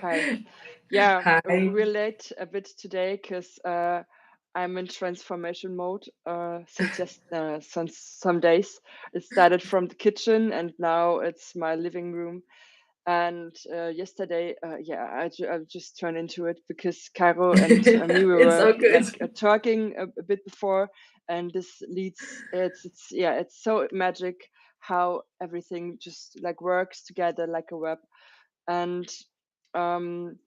Hi. Yeah, Hi. we're late a bit today because I'm in transformation mode since some days. It started from the kitchen and now it's my living room. And yesterday, I just turned into it because Caro and me we It's were so good. like talking a bit before, and this leads. It's yeah, it's so magic how everything just like works together like a web. And um,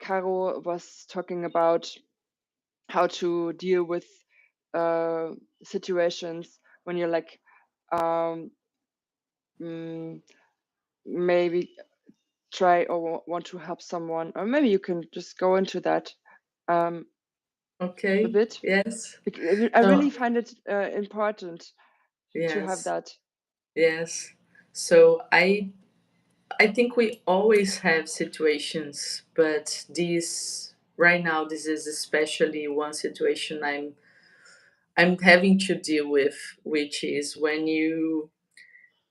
Caro was talking about how to deal with uh, situations when you're like um, mm, maybe try or want to help someone, or maybe you can just go into that um, a Okay. bit. Yes. I really So, find it important to have yes. that. Yes. So I think we always have situations, but this right now this is especially one situation I'm having to deal with, which is when you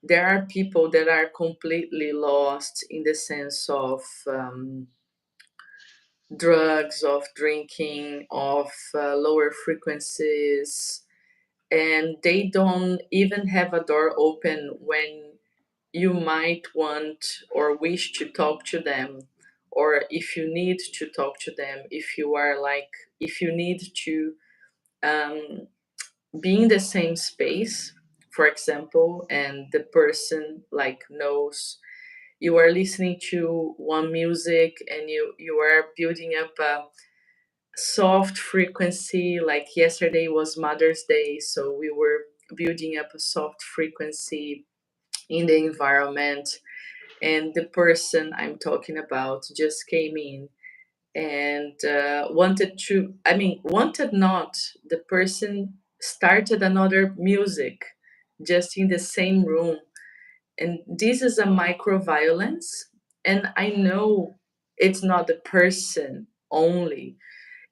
there are people that are completely lost in the sense of drugs, of drinking, of lower frequencies, and they don't even have a door open when you might want or wish to talk to them, or if you need to talk to them, if you need to um, be in the same space, for example, and the person like knows you are listening to one music and you are building up a soft frequency. Like yesterday was Mother's Day, so we were building up a soft frequency in the environment, and the person I'm talking about just came in and wanted not, the person started another music just in the same room, and this is a micro violence. And I know it's not the person only,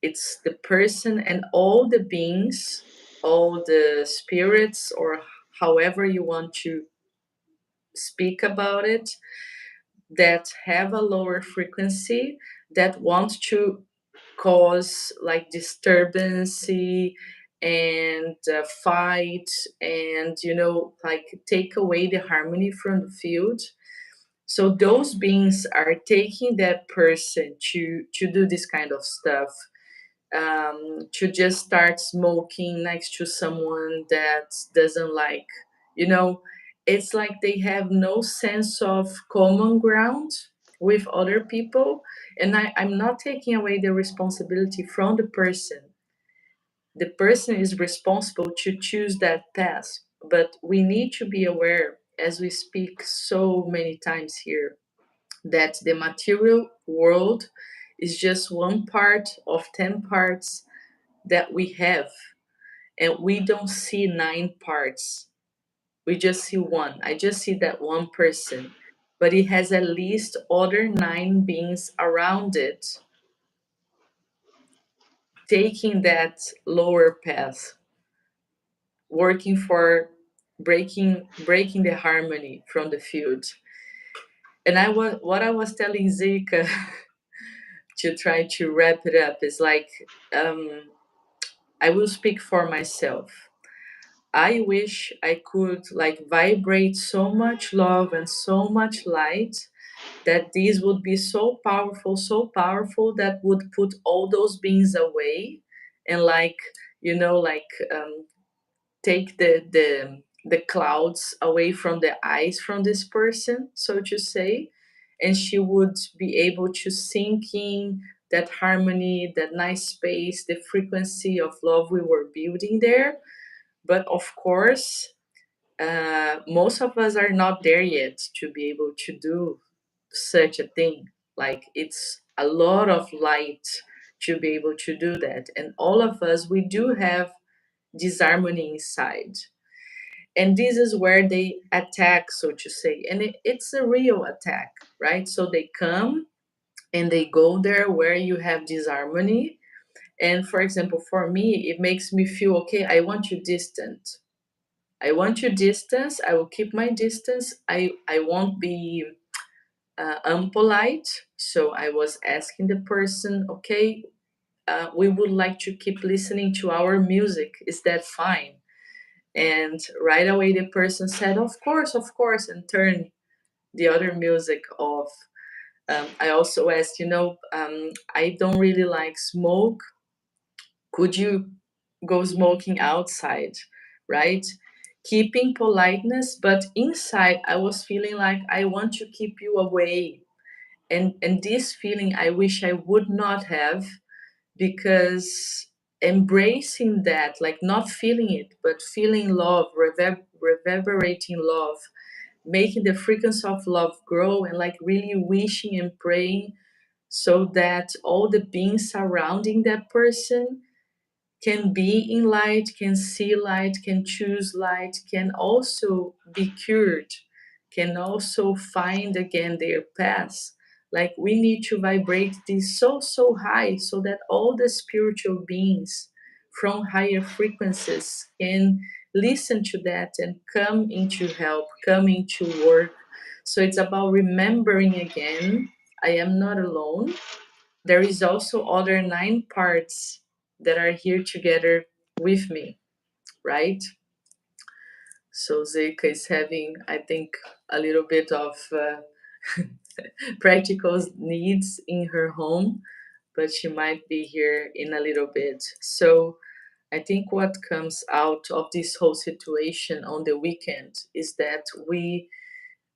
it's the person and all the beings, all the spirits, or however you want to speak about it, that have a lower frequency, that want to cause like disturbance and fight, and like take away the harmony from the field. So those beings are taking that person to do this kind of stuff, to just start smoking next to someone that doesn't like, you know, it's like they have no sense of common ground with other people. And I'm not taking away the responsibility from the person. The person is responsible to choose that path. But we need to be aware, as we speak so many times here, that the material world is just one part of 10 parts that we have, and we don't see 9 parts. We just see one. I just see that one person, but it has at least other 9 beings around it, taking that lower path, working for breaking the harmony from the field. And what I was telling Zika to try to wrap it up is like, um, I will speak for myself. I wish I could like vibrate so much love and so much light that these would be so powerful that would put all those beings away, and like, like, take the clouds away from the eyes from this person, so to say, and she would be able to sink in that harmony, that nice space, the frequency of love we were building there. But of course, most of us are not there yet to be able to do such a thing. Like, it's a lot of light to be able to do that. And all of us, we do have disharmony inside. And this is where they attack, so to say. And it's a real attack, right? So they come and they go there where you have disharmony. And for example, for me, it makes me feel okay, I want you distant. I want your distance. I will keep my distance. I won't be unpolite. So I was asking the person, okay, we would like to keep listening to our music. Is that fine? And right away, the person said, of course, and turned the other music off. I also asked, I don't really like smoke. Could you go smoking outside? Right? Keeping politeness, but inside, I was feeling like I want to keep you away. And this feeling I wish I would not have, because embracing that, like not feeling it, but feeling love, reverberating love, making the frequency of love grow, and like really wishing and praying so that all the beings surrounding that person can be in light, can see light, can choose light, can also be cured, can also find again their path. Like we need to vibrate this so, so high so that all the spiritual beings from higher frequencies can listen to that and come into help, come into work. So it's about remembering again, I am not alone. There is also other nine parts that are here together with me, right? So Zeka is having, I think, a little bit of practical needs in her home, but she might be here in a little bit. So I think what comes out of this whole situation on the weekend is that we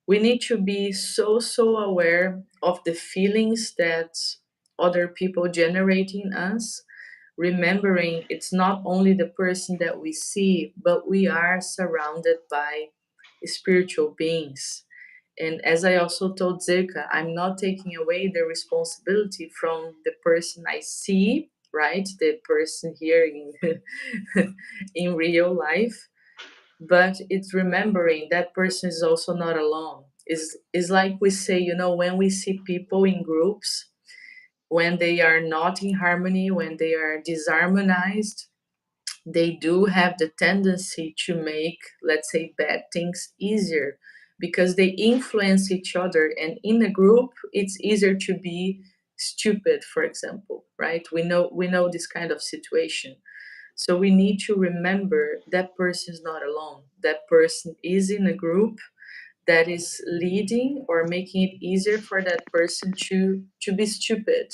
need to be so, so aware of the feelings that other people generate in us, remembering it's not only the person that we see, but we are surrounded by spiritual beings. And as I also told Zirka, I'm not taking away the responsibility from the person I see, right? The person here in in real life, but it's remembering that person is also not alone. Is like we say, when we see people in groups, when they are not in harmony, when they are disharmonized, they do have the tendency to make, let's say, bad things easier, because they influence each other, and in a group it's easier to be stupid, for example, right? We know this kind of situation. So we need to remember that person is not alone. That person is in a group that is leading or making it easier for that person to be stupid.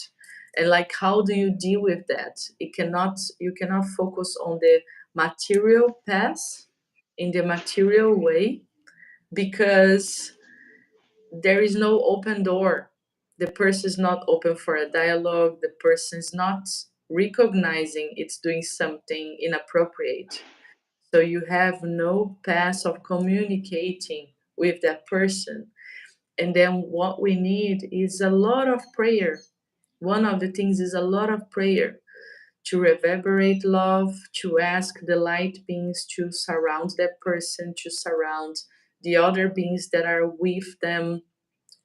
And like, how do you deal with that? You cannot focus on the material path in the material way, because there is no open door. The person is not open for a dialogue. The person is not recognizing it's doing something inappropriate. So you have no path of communicating with that person. And then what we need is a lot of prayer. One of the things is a lot of prayer to reverberate love, to ask the light beings to surround that person, to surround the other beings that are with them,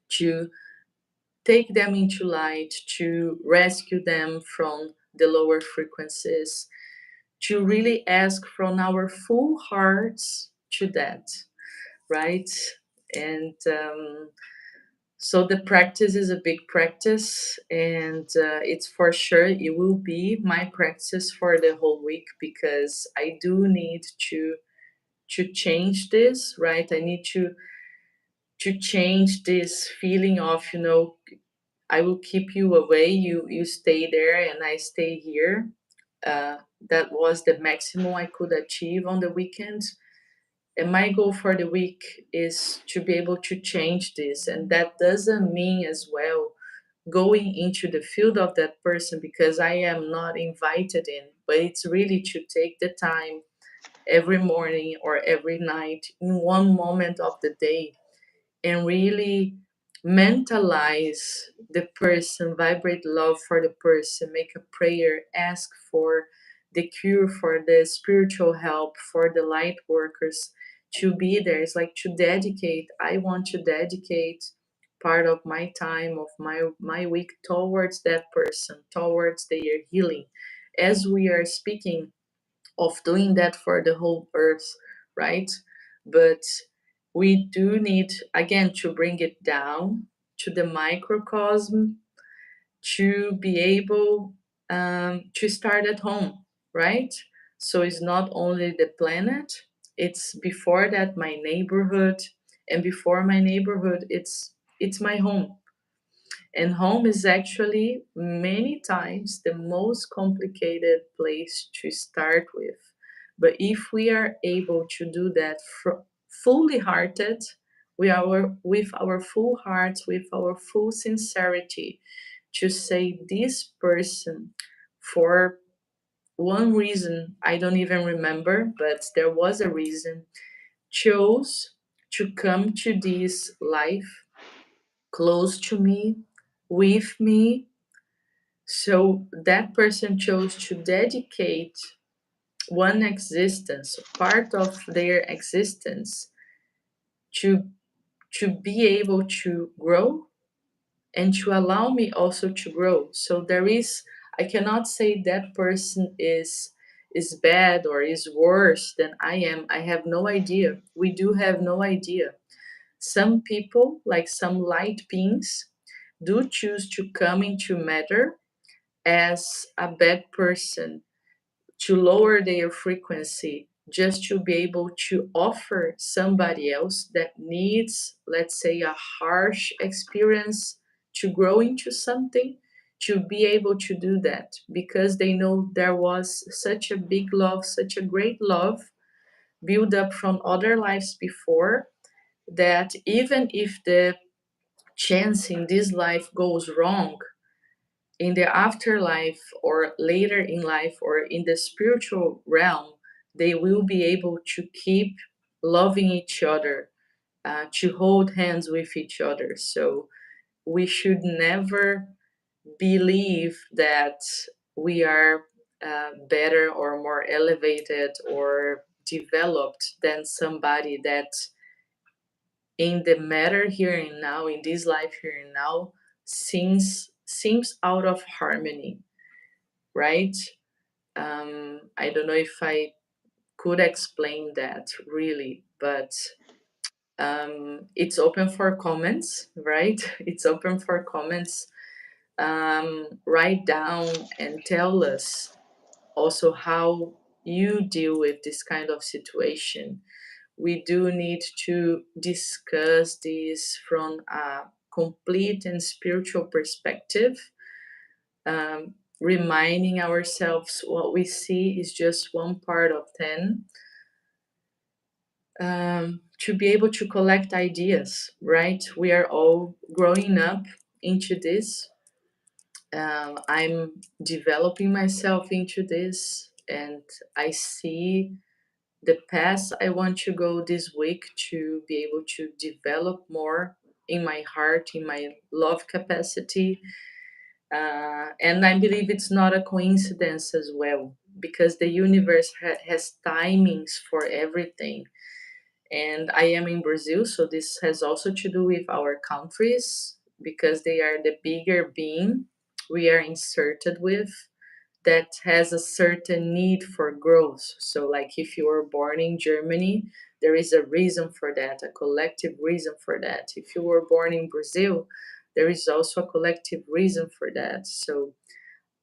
to take them into light, to rescue them from the lower frequencies, to really ask from our full hearts to that, right? And so the practice is a big practice, and it's for sure it will be my practice for the whole week, because I do need to change this, right? I need to change this feeling of, I will keep you away, you stay there and I stay here. That was the maximum I could achieve on the weekends. And my goal for the week is to be able to change this. And that doesn't mean as well going into the field of that person because I am not invited in, but it's really to take the time every morning or every night in one moment of the day and really mentalize the person, vibrate love for the person, make a prayer, ask for the cure, for the spiritual help, for the light workers to be there. It's like to dedicate. I want to dedicate part of my time, of my week towards that person, towards their healing. As we are speaking of doing that for the whole earth, right? But we do need, again, to bring it down, to the microcosm, to be able to start at home, right? So it's not only the planet, it's before that my neighborhood, and before my neighborhood, it's my home. And home is actually many times the most complicated place to start with. But if we are able to do that fully hearted, with our full hearts, with our full sincerity, to say this person, for one reason I don't even remember, but there was a reason, chose to come to this life close to me, with me. So that person chose to dedicate one existence, part of their existence, to be able to grow and to allow me also to grow. So there is, I cannot say that person is bad or is worse than I am. I have no idea. We do have no idea. Some people, like some light beings, do choose to come into matter as a bad person, to lower their frequency, just to be able to offer somebody else that needs, let's say, a harsh experience to grow into something, to be able to do that because they know there was such a big love, such a great love built up from other lives before, that even if the chance in this life goes wrong, in the afterlife or later in life or in the spiritual realm, they will be able to keep loving each other, to hold hands with each other. So we should never believe that we are better or more elevated or developed than somebody that in the matter here and now, in this life here and now, seems out of harmony, right? I don't know if I could explain that really, but it's open for comments, right? It's open for comments. Write down and tell us also how you deal with this kind of situation. We do need to discuss this from a complete and spiritual perspective, reminding ourselves what we see is just one part of 10, to be able to collect ideas, right? We are all growing up into this. I'm developing myself into this, and I see the path I want to go this week to be able to develop more in my heart, in my love capacity. And I believe it's not a coincidence as well, because the universe has timings for everything. And I am in Brazil, so this has also to do with our countries, because they are the bigger being we are inserted with, that has a certain need for growth. So, like if you were born in Germany, there is a reason for that, a collective reason for that. If you were born in Brazil, there is also a collective reason for that. So,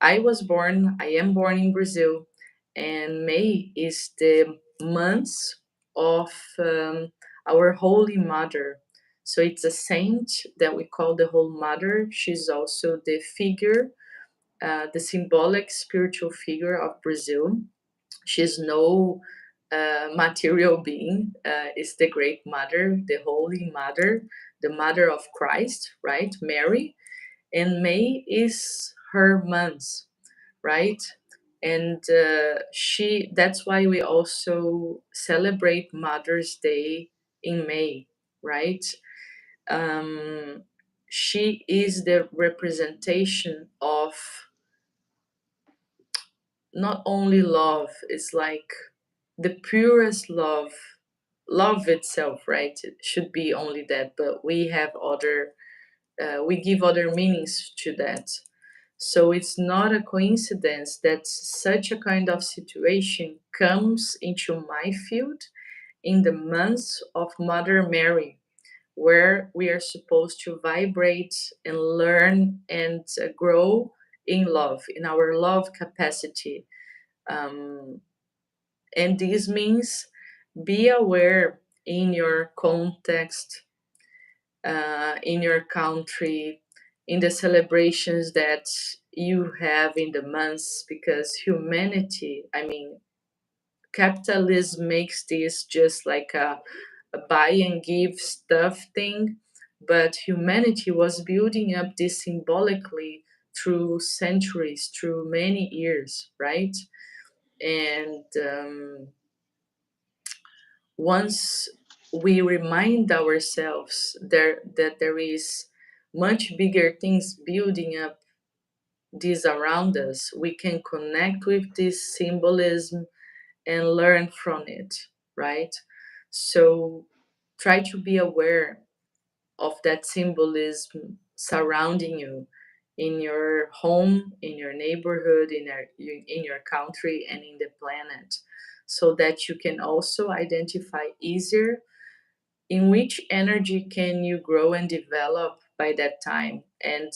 I am born in Brazil, and May is the month of our Holy Mother. So, it's a saint that we call the Holy Mother. She's also the figure, the symbolic spiritual figure of Brazil. She's no material being. It's the Great Mother, the Holy Mother, the Mother of Christ, right? Mary. And May is her month, right? And that's why we also celebrate Mother's Day in May, right? Um, she is the representation of not only love, it's like the purest love, love itself, right? It should be only that, but we have other, we give other meanings to that. So it's not a coincidence that such a kind of situation comes into my field in the month of Mother Mary, where we are supposed to vibrate and learn and grow in love, in our love capacity. Um, and this means be aware in your context, in your country, in the celebrations that you have in the months, because humanity, I mean, capitalism makes this just like a buy and give stuff thing, but humanity was building up this symbolically through centuries, through many years, right? And once we remind ourselves that there is much bigger things building up this around us, we can connect with this symbolism and learn from it, right? So try to be aware of that symbolism surrounding you in your home, in your neighborhood, in your country, and in the planet, so that you can also identify easier in which energy can you grow and develop by that time. And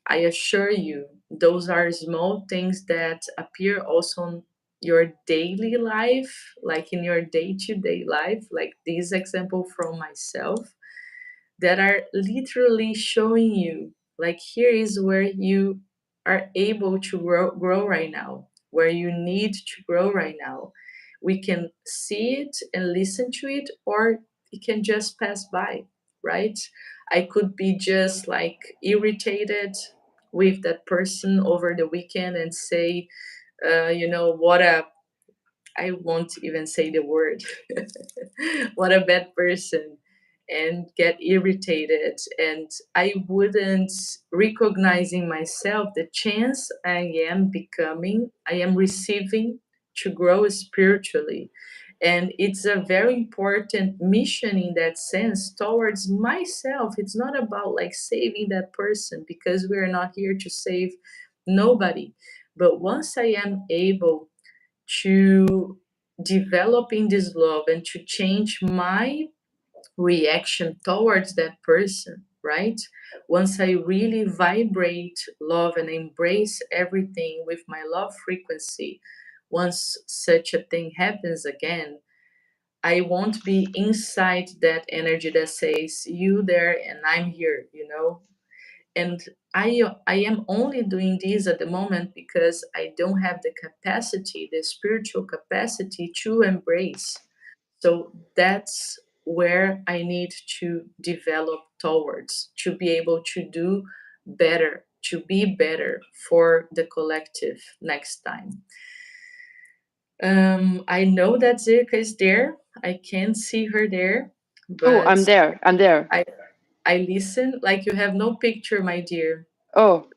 I assure you, those are small things that appear also in your daily life, like in your day-to-day life, like this example from myself, that are literally showing you, like, here is where you are able to grow right now, where you need to grow right now. We can see it and listen to it, or it can just pass by, right? I could be just like irritated with that person over the weekend and say, what a, I won't even say the word. What a bad person, and get irritated. And I wouldn't recognize in myself the chance I am receiving to grow spiritually. And it's a very important mission in that sense towards myself. It's not about like saving that person, because we are not here to save nobody. But once I am able to developing this love and to change my reaction towards that person, right? Once I really vibrate love and embrace everything with my love frequency, once such a thing happens again, I won't be inside that energy that says, you there and I'm here, and I am only doing this at the moment because I don't have the capacity, the spiritual capacity to embrace. So that's where I need to develop towards, to be able to do better, to be better for the collective next time. I know that Zirka is there. I can't see her there, Oh, but I'm there. I'm there. I I listen. Like, you have no picture, my dear. Oh,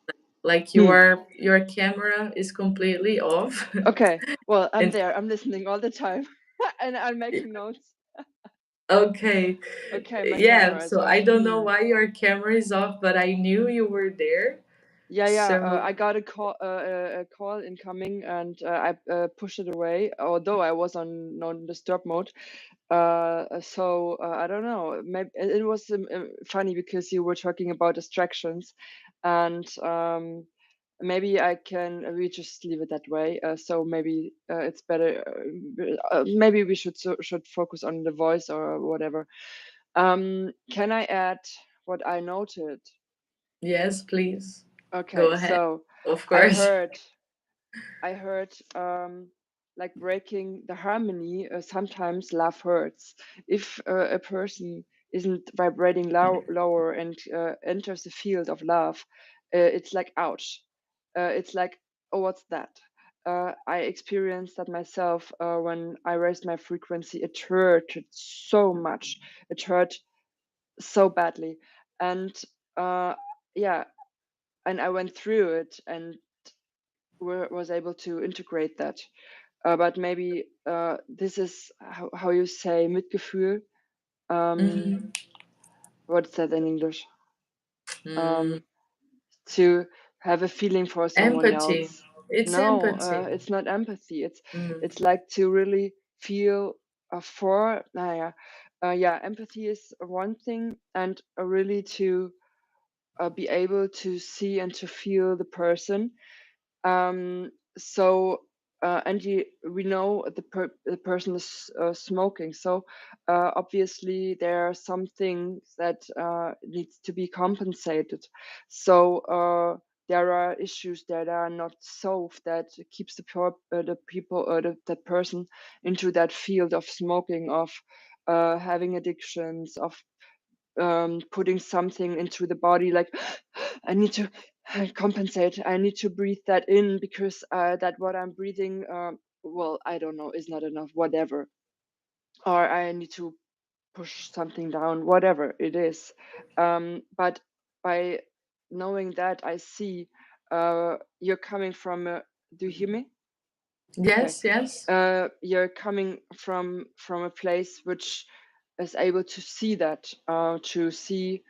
Like, hmm. your camera is completely off. Okay. Well, I'm And there. I'm listening all the time, and I'm making notes. okay, Okay, my yeah. camera is So off. I don't know why your camera is off, but I knew you were there. Yeah, yeah. So I got a call incoming, and I pushed it away. Although I was on non-disturb mode. I don't know. Maybe it was funny because you were talking about distractions, and maybe I can. We just leave it that way. So maybe it's better. Maybe we should focus on the voice or whatever. Can I add what I noted? yes, please go Okay, ahead. so Of I course. heard I heard like breaking the harmony. Sometimes love hurts. If a person isn't vibrating lower and enters the field of love, it's like ouch. It's like, oh, what's that? I experienced that myself when I raised my frequency. It hurt so much. It hurt so badly, and uh, yeah, and I went through it and was able to integrate that. But maybe this is how you say Mitgefühl. Um, Hmm. what's that in English? Mm. Um, to have a feeling for someone Empathy. else. It's No, empathy. it's not empathy. Mm. It's like to really feel for. Nah, yeah. yeah, empathy is one thing, and really to be able to see and to feel the person. So and we know the person is smoking, so obviously there are some things that needs to be compensated. So there are issues that are not solved that keeps the people or the person into that field of smoking, of having addictions, of putting something into the body, like I need to compensate, I need to breathe that in because that what I'm breathing, well, I don't know, is not enough, whatever, or I need to push something down, whatever it is. But by knowing that, I see you're coming from do you hear me? Okay. Yes, yes. You're coming from a place which is able to see that, to see,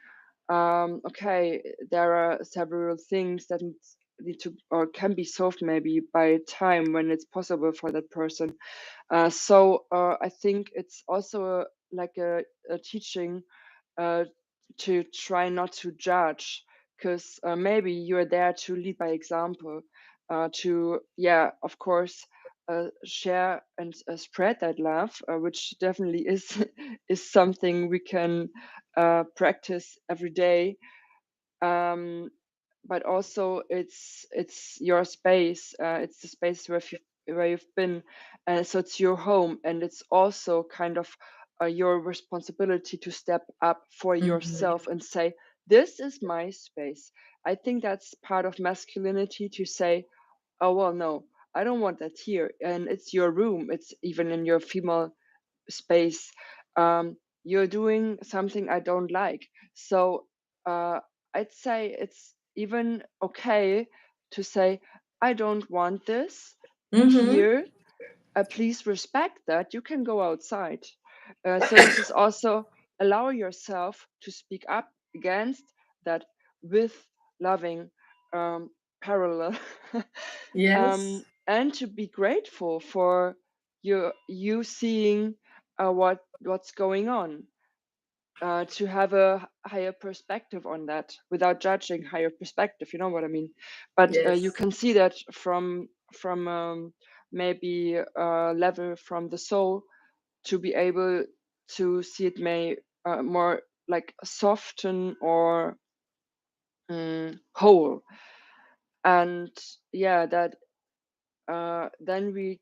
okay, there are several things that need to or can be solved maybe by time when it's possible for that person. So I think it's also like a teaching uh, to try not to judge, because maybe you're there to lead by example, to, yeah, of course, share and spread that love, which definitely is is something we can practice every day. um, but also it's your space, it's the space where you've been, so it's your home, and it's also kind of your responsibility to step up for Hmm. yourself and say, this is my space. I think that's part of masculinity, to say, oh well, no, I don't want that here, and it's your room. It's even in your female space. You're doing something I don't like. So uh, I'd say it's even okay to say, I don't want this Hmm. here. Please respect that. You can go outside. So this is also allow yourself to speak up against that with loving parallel. Yes. And to be grateful for you seeing what's going on, to have a higher perspective on that without judging higher perspective, you know what I mean? But you Yes. can see that from maybe a level from the soul, to be able to see it may more like soften or whole. And yeah, that then we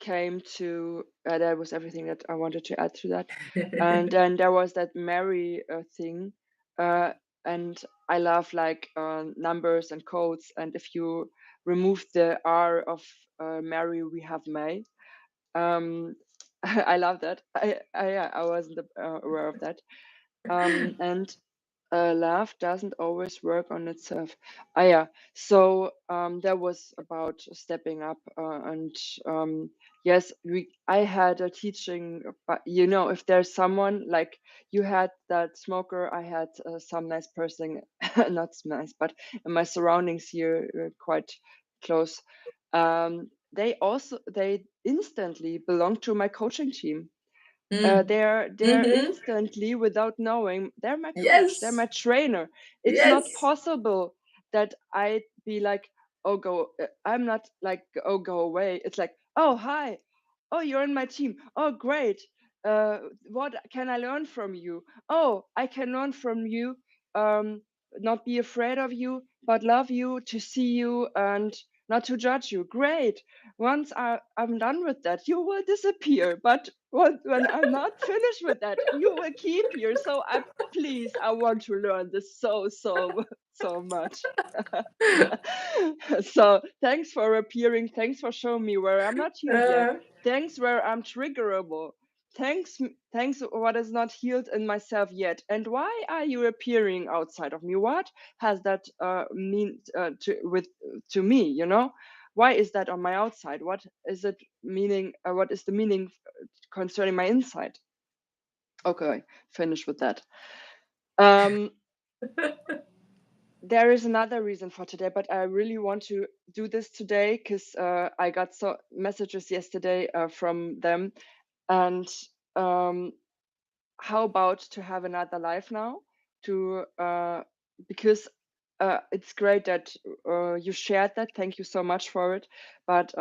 came to that was everything that I wanted to add to that. And then there was that Mary thing, uh, and I love like numbers and codes. And if you remove the R of Mary, we have May. I love that. Yeah, I wasn't aware of that. And love doesn't always work on itself. Yeah. So that was about stepping up, and yes, I had a teaching, but you know, if there's someone like you had that smoker, I had some nice person, not nice, but in my surroundings here, quite close. They instantly belong to my coaching team. Mm. They're Hmm. instantly, without knowing, they're my coach, they're Yes. my trainer. It's not Yes. possible that I'd be like, oh go, I'm not like, oh go away. It's like, oh hi, oh you're in my team, oh great, what can I learn from you? Oh, I can learn from you, um not be afraid of you, but love you, to see you, and not to judge you. Great. Once I'm done with that, you will disappear. But when I'm not finished with that, you will keep here. So please, I want to learn this so so much. So thanks for appearing. Thanks for showing me where I'm not healed yet. Uh, Thanks where I'm triggerable. Thanks what is not healed in myself yet. And why are you appearing outside of me? What has that mean to me? You know, why is that on my outside? What is it meaning? What is the meaning concerning my inside? Okay, finish with that. Um, there is another reason for today, but I really want to do this today because I got so messages yesterday from them, and how about to have another life now, to because it's great that you shared that. Thank you so much for it. But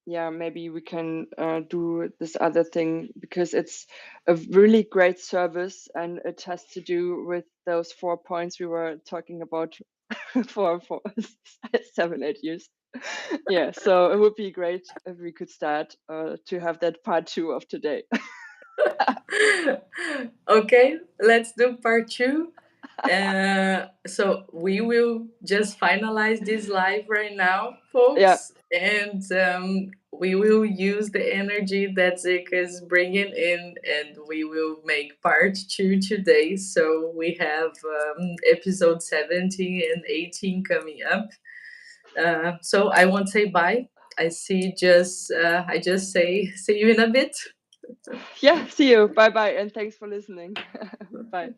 yeah, maybe we can do this other thing, because it's a really great service, and it has to do with those 4 points we were talking about for 7 8 years. Yeah, so it would be great if we could start to have that part 2 of today. Okay, let's do part two. So we will just finalize this live right now, Yeah. folks, and we will use the energy that Zika is bringing in, and we will make part two today. So we have episode 17 and 18 coming up. So I won't say bye. I just say see you in a bit. Yeah, see you. Bye bye, and thanks for listening. Bye.